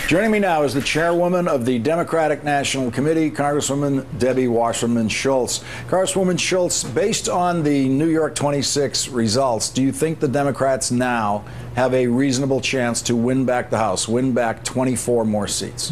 Joining me now is the chairwoman of the Democratic National Committee, Congresswoman Debbie Wasserman Schultz. Congresswoman Schultz, based on the New York 26 results, do you think the Democrats now have a reasonable chance to win back the House, win back 24 more seats?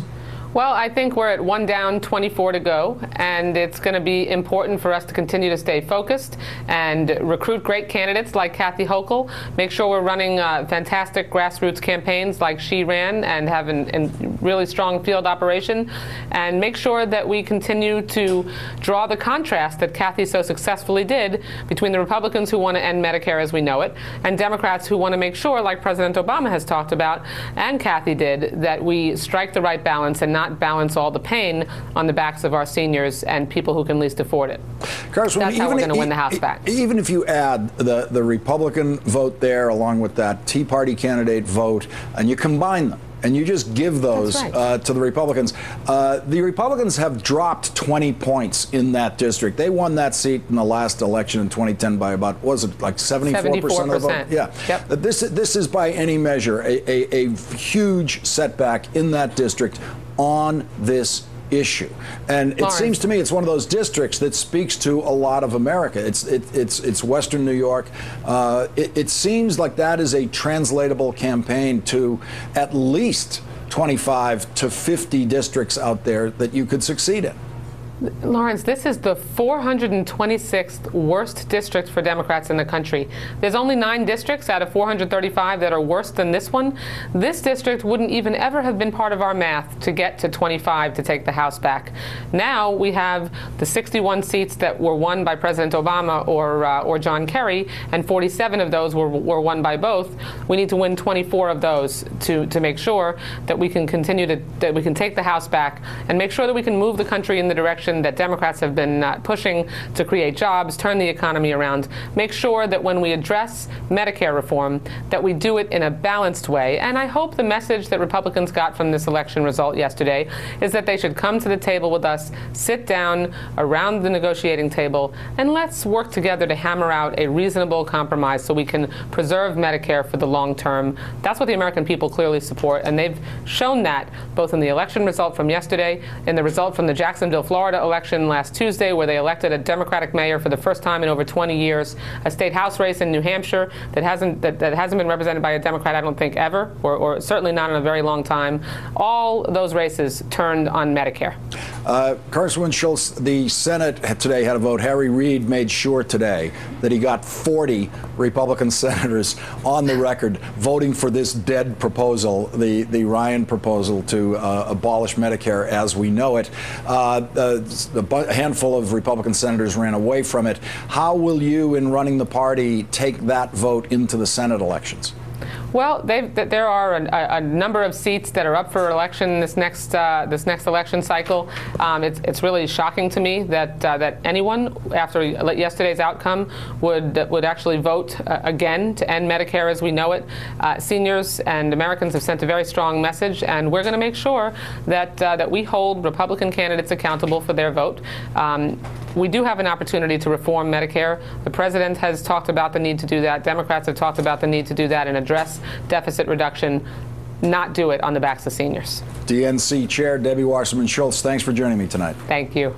Well, I think we're at 1 down, 24 to go, and it's going to be important for us to continue to stay focused and recruit great candidates like Kathy Hochul, make sure we're running fantastic grassroots campaigns like she ran and have a really strong field operation, and make sure that we continue to draw the contrast that Kathy so successfully did between the Republicans who want to end Medicare as we know it and Democrats who want to make sure, like President Obama has talked about and Kathy did, that we strike the right balance and not balance all the pain on the backs of our seniors and people who can least afford it. That's how we're going to win the House back. Even if you add the Republican vote there along with that Tea Party candidate vote, and you combine them, and you just give those to the Republicans. The Republicans have dropped 20 points in that district. They won that seat in the last election in 2010 by about, what was it, like 74% of the vote? Yeah. Yep. This is by any measure a huge setback in that district on this issue, and it seems to me it's one of those districts that speaks to a lot of America. It's Western New York. It seems like that is a translatable campaign to at least 25 to 50 districts out there that you could succeed in. Lawrence, this is the 426th worst district for Democrats in the country. There's only 9 districts out of 435 that are worse than this one. This district wouldn't even ever have been part of our math to get to 25 to take the House back. Now we have the 61 seats that were won by President Obama or John Kerry, and 47 of those were won by both. We need to win 24 of those to make sure that we can continue that we can take the House back and make sure that we can move the country in the direction that Democrats have been pushing to create jobs, turn the economy around, make sure that when we address Medicare reform, that we do it in a balanced way. And I hope the message that Republicans got from this election result yesterday is that they should come to the table with us, sit down around the negotiating table, and let's work together to hammer out a reasonable compromise so we can preserve Medicare for the long term. That's what the American people clearly support, and they've shown that both in the election result from yesterday, in the result from the Jacksonville, Florida election last Tuesday, where they elected a Democratic mayor for the first time in over 20 years, a state House race in New Hampshire that hasn't been represented by a Democrat, I don't think, ever, or certainly not in a very long time. All those races turned on Medicare. Congresswoman Schultz, the Senate today had a vote. Harry Reid made sure today that he got 40 Republican senators on the record voting for this dead proposal, the Ryan proposal to abolish Medicare as we know it. A handful of Republican senators ran away from it. How will you, in running the party, take that vote into the Senate elections? Well, there are a number of seats that are up for election this next election cycle. It's really shocking to me that anyone, after yesterday's outcome, would actually vote again to end Medicare as we know it. Seniors and Americans have sent a very strong message, and we're going to make sure that we hold Republican candidates accountable for their vote. We do have an opportunity to reform Medicare. The president has talked about the need to do that. Democrats have talked about the need to do that and address deficit reduction, not do it on the backs of seniors. DNC Chair Debbie Wasserman Schultz, thanks for joining me tonight. Thank you.